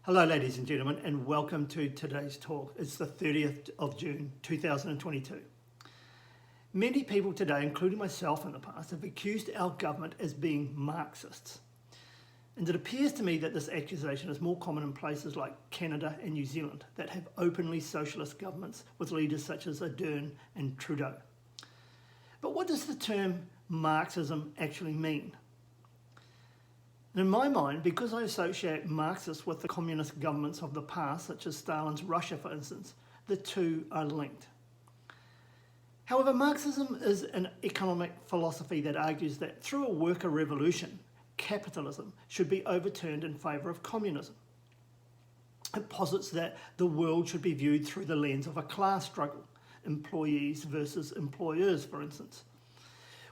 Hello ladies and gentlemen, and welcome to today's talk. It's the 30th of June 2022. Many people today, including myself in the past, have accused our government as being Marxists. And it appears to me that this accusation is more common in places like Canada and New Zealand that have openly socialist governments with leaders such as Ardern and Trudeau. But what does the term Marxism actually mean? In my mind, because I associate Marxists with the communist governments of the past, such as Stalin's Russia for instance, the two are linked. However, Marxism is an economic philosophy that argues that through a worker revolution, capitalism should be overturned in favour of communism. It posits that the world should be viewed through the lens of a class struggle, employees versus employers, for instance.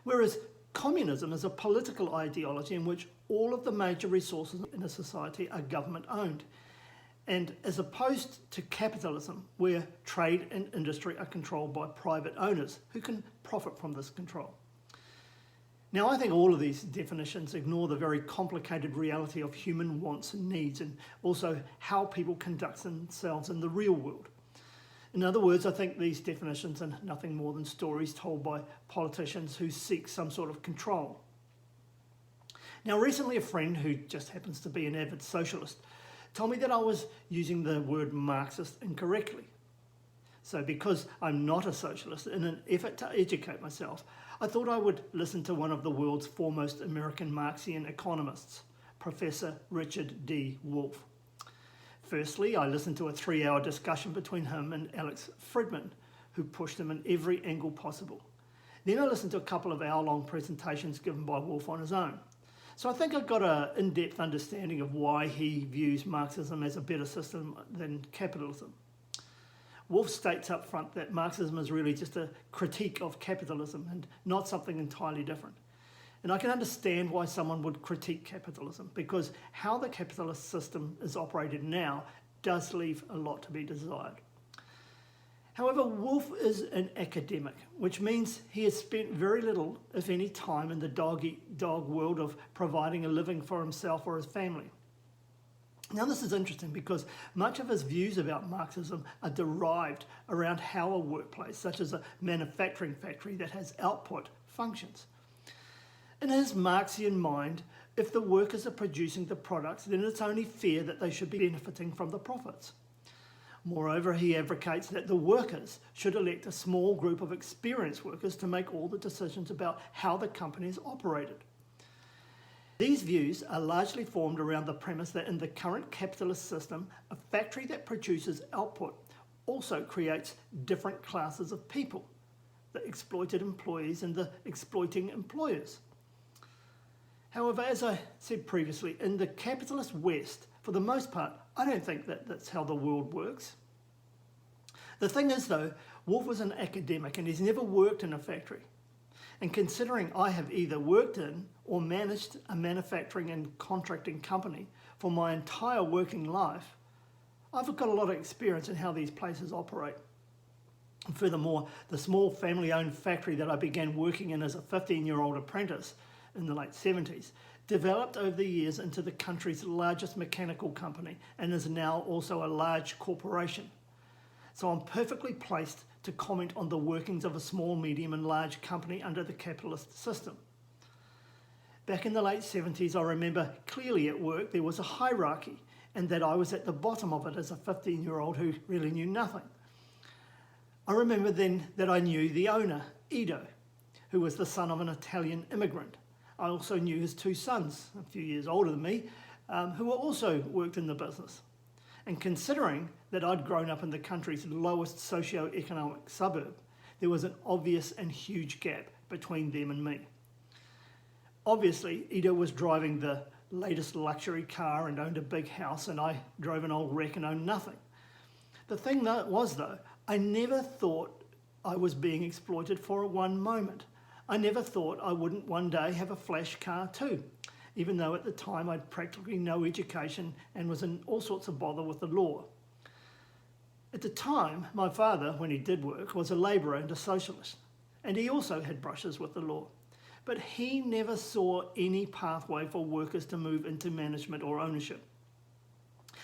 Whereas communism is a political ideology in which all of the major resources in a society are government owned, and as opposed to capitalism, where trade and industry are controlled by private owners who can profit from this control. Now, I think all of these definitions ignore the very complicated reality of human wants and needs, and also how people conduct themselves in the real world. In other words, I think these definitions are nothing more than stories told by politicians who seek some sort of control. Now, recently a friend who just happens to be an avid socialist told me that I was using the word Marxist incorrectly. So because I'm not a socialist, in an effort to educate myself, I thought I would listen to one of the world's foremost American Marxian economists, Professor Richard D. Wolff. Firstly, I listened to a 3-hour discussion between him and Alex Friedman, who pushed him in every angle possible. Then I listened to a couple of hour-long presentations given by Wolff on his own. So I think I got an in-depth understanding of why he views Marxism as a better system than capitalism. Wolff states up front that Marxism is really just a critique of capitalism and not something entirely different. And I can understand why someone would critique capitalism, because how the capitalist system is operated now does leave a lot to be desired. However, Wolff is an academic, which means he has spent very little, if any, time in the dog-eat-dog world of providing a living for himself or his family. Now, this is interesting because much of his views about Marxism are derived around how a workplace, such as a manufacturing factory that has output, functions. In his Marxian mind, if the workers are producing the products, then it's only fair that they should be benefiting from the profits. Moreover, he advocates that the workers should elect a small group of experienced workers to make all the decisions about how the company is operated. These views are largely formed around the premise that in the current capitalist system, a factory that produces output also creates different classes of people, the exploited employees and the exploiting employers. However, as I said previously, in the capitalist West, for the most part, I don't think that that's how the world works. The thing is though, Wolff was an academic and he's never worked in a factory. And considering I have either worked in or managed a manufacturing and contracting company for my entire working life, I've got a lot of experience in how these places operate. And furthermore, the small family-owned factory that I began working in as a 15-year-old apprentice in the late 70s, developed over the years into the country's largest mechanical company and is now also a large corporation. So I'm perfectly placed to comment on the workings of a small, medium and large company under the capitalist system. Back in the late 70s, I remember clearly at work there was a hierarchy and that I was at the bottom of it as a 15-year-old who really knew nothing. I remember then that I knew the owner, Ido, who was the son of an Italian immigrant. I also knew his 2 sons, a few years older than me, who also worked in the business. And considering that I'd grown up in the country's lowest socio-economic suburb, there was an obvious and huge gap between them and me. Obviously, Ido was driving the latest luxury car and owned a big house, and I drove an old wreck and owned nothing. The thing was though, I never thought I was being exploited for one moment. I never thought I wouldn't one day have a flash car too, even though at the time I'd practically no education and was in all sorts of bother with the law. At the time, my father, when he did work, was a labourer and a socialist, and he also had brushes with the law. But he never saw any pathway for workers to move into management or ownership.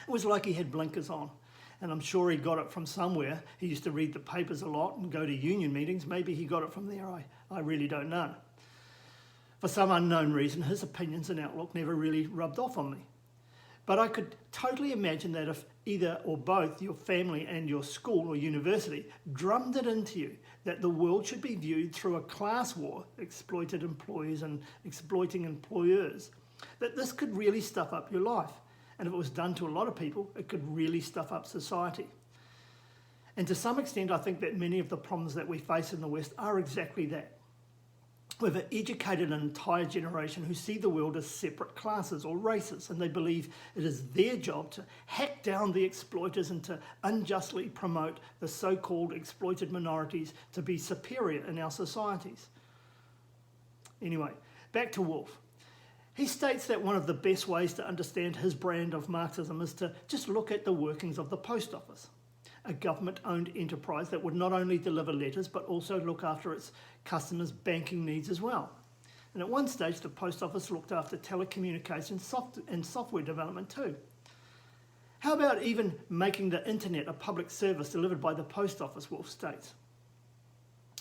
It was like he had blinkers on. And I'm sure he got it from somewhere. He used to read the papers a lot and go to union meetings. Maybe he got it from there. I really don't know. For some unknown reason, his opinions and outlook never really rubbed off on me. But I could totally imagine that if either or both your family and your school or university drummed it into you that the world should be viewed through a class war, exploited employees and exploiting employers, that this could really stuff up your life. And if it was done to a lot of people, it could really stuff up society. And to some extent, I think that many of the problems that we face in the West are exactly that. We've educated an entire generation who see the world as separate classes or races, and they believe it is their job to hack down the exploiters and to unjustly promote the so-called exploited minorities to be superior in our societies. Anyway, back to Wolff. He states that one of the best ways to understand his brand of Marxism is to just look at the workings of the post office, a government-owned enterprise that would not only deliver letters but also look after its customers' banking needs as well. And at one stage, the post office looked after telecommunications and software development too. How about even making the internet a public service delivered by the post office, Wolff states?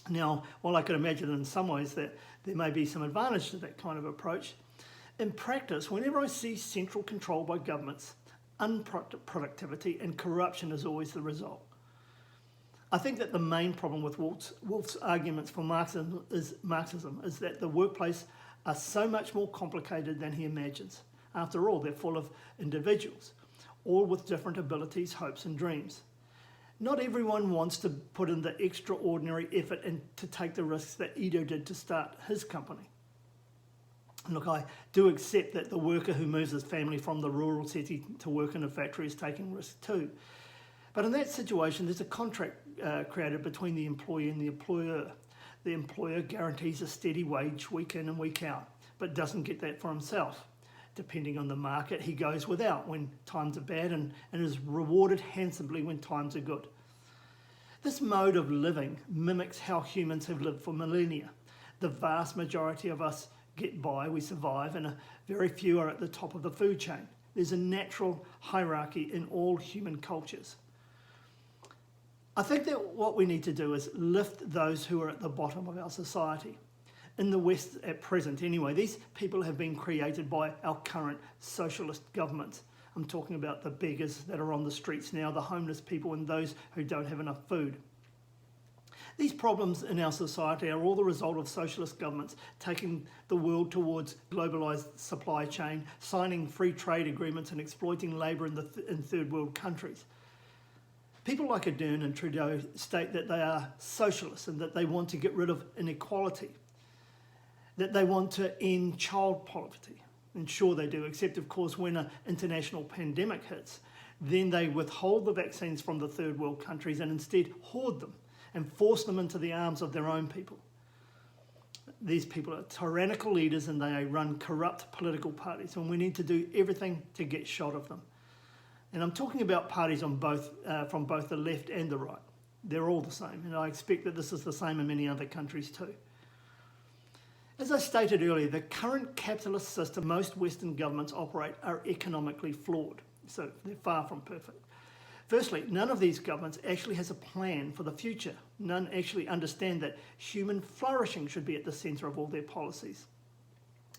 Now, while I could imagine in some ways that there may be some advantage to that kind of approach, in practice, whenever I see central control by governments, unproductivity and corruption is always the result. I think that the main problem with Wolff's arguments for Marxism is that the workplace are so much more complicated than he imagines. After all, they're full of individuals, all with different abilities, hopes and dreams. Not everyone wants to put in the extraordinary effort and to take the risks that Ido did to start his company. Look, I do accept that the worker who moves his family from the rural city to work in a factory is taking risks too. But in that situation, there's a contract created between the employee and the employer. The employer guarantees a steady wage week in and week out, but doesn't get that for himself. Depending on the market, he goes without when times are bad and is rewarded handsomely when times are good. This mode of living mimics how humans have lived for millennia. The vast majority of us get by, we survive, and very few are at the top of the food chain. There's a natural hierarchy in all human cultures. I think that what we need to do is lift those who are at the bottom of our society. In the West at present anyway, these people have been created by our current socialist governments. I'm talking about the beggars that are on the streets now, the homeless people and those who don't have enough food. These problems in our society are all the result of socialist governments taking the world towards globalised supply chain, signing free trade agreements and exploiting labour in third world countries. People like Ardern and Trudeau state that they are socialists and that they want to get rid of inequality, that they want to end child poverty. And sure they do, except of course when an international pandemic hits, then they withhold the vaccines from the third world countries and instead hoard them and force them into the arms of their own people. These people are tyrannical leaders and they run corrupt political parties, and we need to do everything to get shot of them. And I'm talking about parties on from both the left and the right. They're all the same, and I expect that this is the same in many other countries too. As I stated earlier, the current capitalist system most Western governments operate are economically flawed, so they're far from perfect. Firstly, none of these governments actually has a plan for the future. None actually understand that human flourishing should be at the centre of all their policies.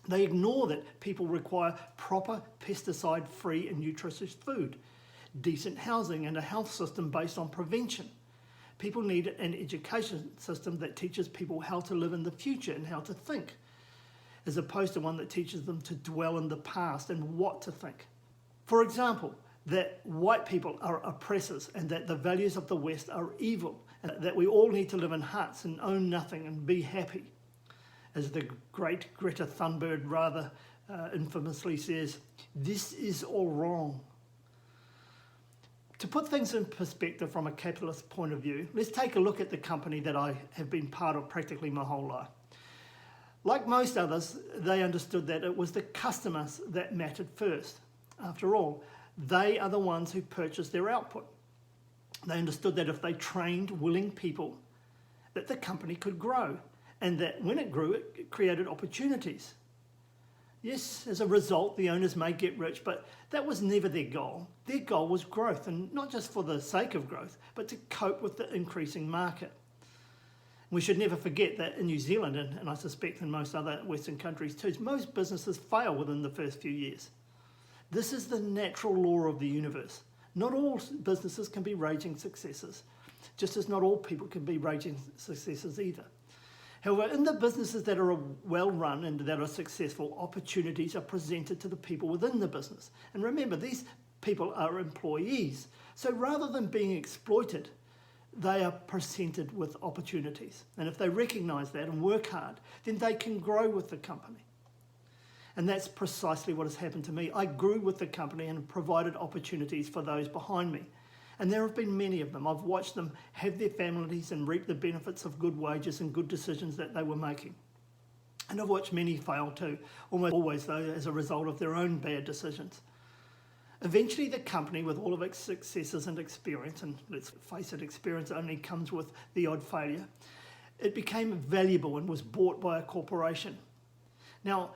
They ignore that people require proper pesticide-free and nutritious food, decent housing and a health system based on prevention. People need an education system that teaches people how to live in the future and how to think, as opposed to one that teaches them to dwell in the past and what to think. For example, that white people are oppressors and that the values of the West are evil and that we all need to live in huts and own nothing and be happy. As the great Greta Thunberg rather infamously says, this is all wrong. To put things in perspective from a capitalist point of view, let's take a look at the company that I have been part of practically my whole life. Like most others, they understood that it was the customers that mattered first. After all, they are the ones who purchase their output. They understood that if they trained willing people, that the company could grow, and that when it grew, it created opportunities. Yes, as a result, the owners may get rich, but that was never their goal. Their goal was growth, and not just for the sake of growth, but to cope with the increasing market. We should never forget that in New Zealand, and I suspect in most other Western countries too, most businesses fail within the first few years. This is the natural law of the universe. Not all businesses can be raging successes, just as not all people can be raging successes either. However, in the businesses that are well run and that are successful, opportunities are presented to the people within the business. And remember, these people are employees. So rather than being exploited, they are presented with opportunities. And if they recognise that and work hard, then they can grow with the company. And that's precisely what has happened to me. I grew with the company and provided opportunities for those behind me. And there have been many of them. I've watched them have their families and reap the benefits of good wages and good decisions that they were making. And I've watched many fail too, almost always though as a result of their own bad decisions. Eventually the company, with all of its successes and experience, and let's face it, experience only comes with the odd failure, it became valuable and was bought by a corporation. Now,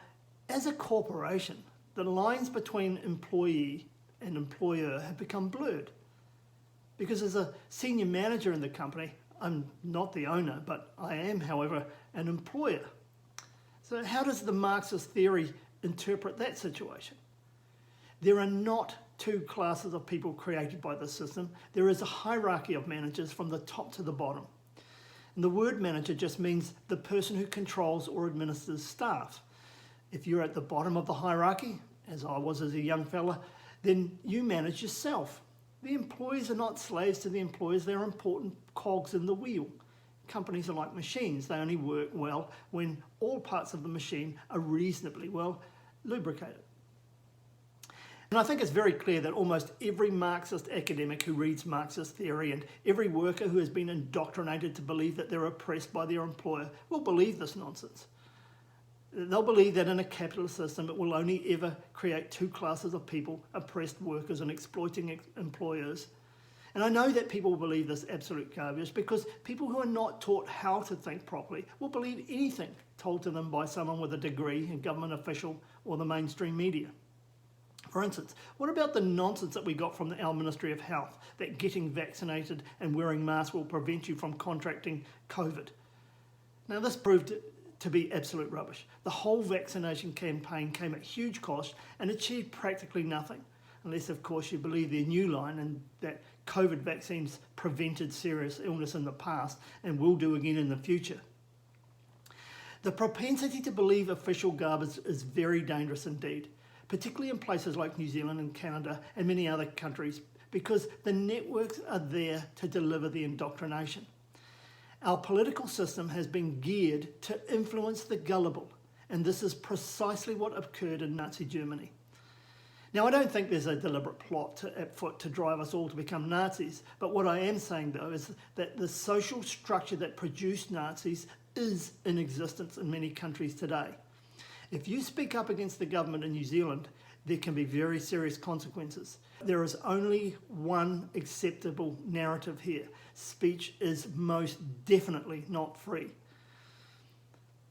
as a corporation, the lines between employee and employer have become blurred. Because as a senior manager in the company, I'm not the owner, but I am, however, an employer. So how does the Marxist theory interpret that situation? There are not two classes of people created by the system. There is a hierarchy of managers from the top to the bottom. And the word manager just means the person who controls or administers staff. If you're at the bottom of the hierarchy, as I was as a young fella, then you manage yourself. The employees are not slaves to the employers, they're important cogs in the wheel. Companies are like machines, they only work well when all parts of the machine are reasonably well lubricated. And I think it's very clear that almost every Marxist academic who reads Marxist theory and every worker who has been indoctrinated to believe that they're oppressed by their employer will believe this nonsense. They'll believe that in a capitalist system it will only ever create two classes of people, oppressed workers and exploiting employers. And I know that people will believe this absolute garbage because people who are not taught how to think properly will believe anything told to them by someone with a degree, a government official or the mainstream media. For instance, what about the nonsense that we got from our Ministry of Health that getting vaccinated and wearing masks will prevent you from contracting COVID? Now this proved to be absolute rubbish. The whole vaccination campaign came at huge cost and achieved practically nothing, unless of course you believe their new line and that COVID vaccines prevented serious illness in the past and will do again in the future. The propensity to believe official garbage is very dangerous indeed, particularly in places like New Zealand and Canada and many other countries, because the networks are there to deliver the indoctrination. Our political system has been geared to influence the gullible, and this is precisely what occurred in Nazi Germany. Now, I don't think there's a deliberate plot at foot to drive us all to become Nazis, but what I am saying, though, is that the social structure that produced Nazis is in existence in many countries today. If you speak up against the government in New Zealand, there can be very serious consequences. There is only one acceptable narrative here. Speech is most definitely not free.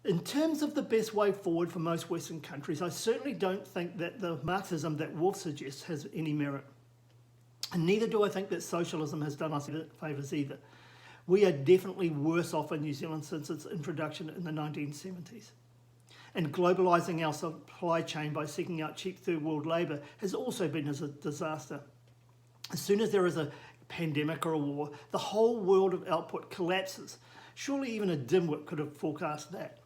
In terms of the best way forward for most Western countries, I certainly don't think that the Marxism that Wolff suggests has any merit. And neither do I think that socialism has done us favours either. We are definitely worse off in New Zealand since its introduction in the 1970s. And globalising our supply chain by seeking out cheap third world labour has also been a disaster. As soon as there is a pandemic or a war, the whole world of output collapses. Surely even a dimwit could have forecast that.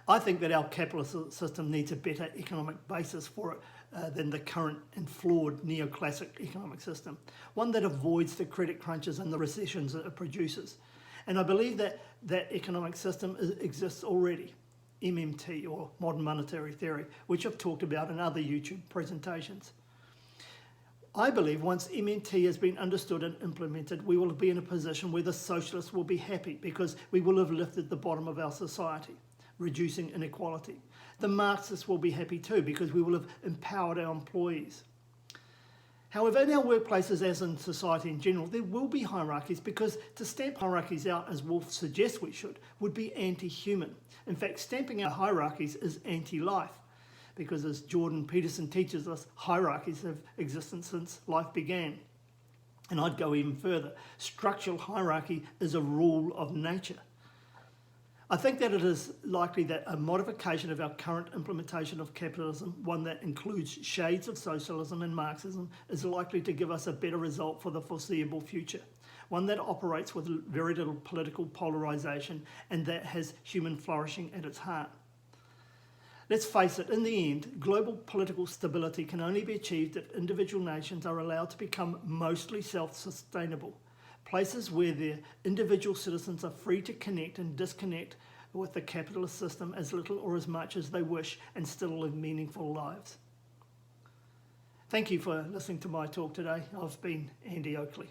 I think that our capitalist system needs a better economic basis for it than the current and flawed neoclassic economic system, one that avoids the credit crunches and the recessions that it produces. And I believe that that economic system exists already. MMT, or modern monetary theory, which I've talked about in other YouTube presentations. I believe once MMT has been understood and implemented, we will be in a position where the socialists will be happy because we will have lifted the bottom of our society, reducing inequality. The Marxists will be happy too because we will have empowered our employees. However, in our workplaces, as in society in general, there will be hierarchies because to stamp hierarchies out, as Wolff suggests we should, would be anti-human. In fact, stamping out hierarchies is anti-life. because as Jordan Peterson teaches us, hierarchies have existed since life began. And I'd go even further. Structural hierarchy is a rule of nature. I think that it is likely that a modification of our current implementation of capitalism, one that includes shades of socialism and Marxism, is likely to give us a better result for the foreseeable future. One that operates with very little political polarisation and that has human flourishing at its heart. Let's face it, in the end, global political stability can only be achieved if individual nations are allowed to become mostly self-sustainable. Places where their individual citizens are free to connect and disconnect with the capitalist system as little or as much as they wish and still live meaningful lives. Thank you for listening to my talk today. I've been Andy Oakley.